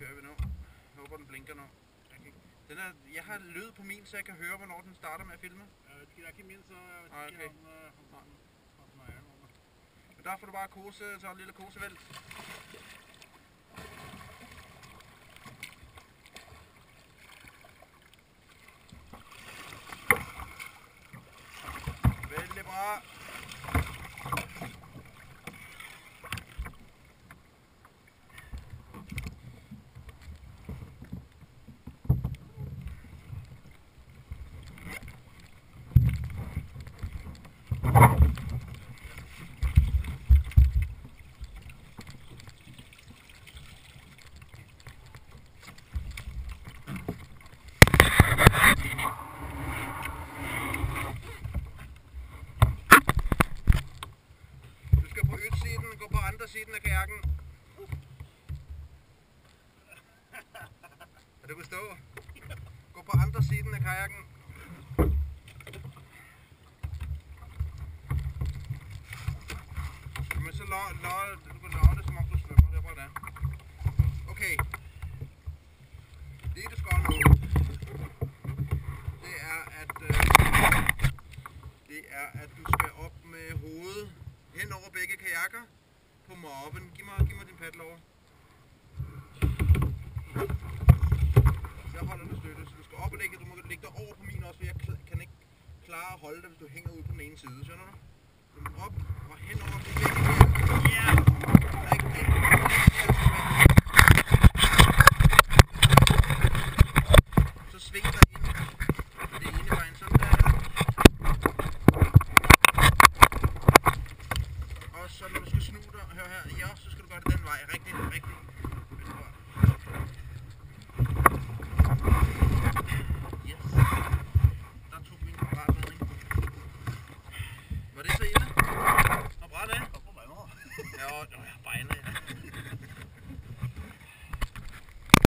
kører vi nu. Jeg håber den blinker nu. Jeg har lyd på min, så jeg kan høre, hvornår den starter med at filme. Det er ikke min, så okay. Men der får du bare kose, så en lille kosevælt. Vældig bra. Gå på andre siden af kajakken. Kan du forstå? Gå på andre siden af kajakken. Men så du kan lave det, som om du svømmer. Det er bare det. Okay. Det du skal nu, det er at du skal op med hovedet hen over begge kajakker på mobben. Giv mig din paddle over. Jeg holder den støtte, så du skal op og lægge. Du må lægge dig over på min også, for jeg kan ikke klare at holde dig, hvis du hænger ud på den ene side. Skjønner du? Du må op og hen over på begge kajakker. Ja! Rigtig. Så sving dig ind. Det ene vejen, sådan der. Og så når du skal snu dig, hør her, ja, så skal du gøre det den vej. Rigtig. Yes. Der tog min paratladning. Var det så ille? Og bræt af? Ja, brænder, ja.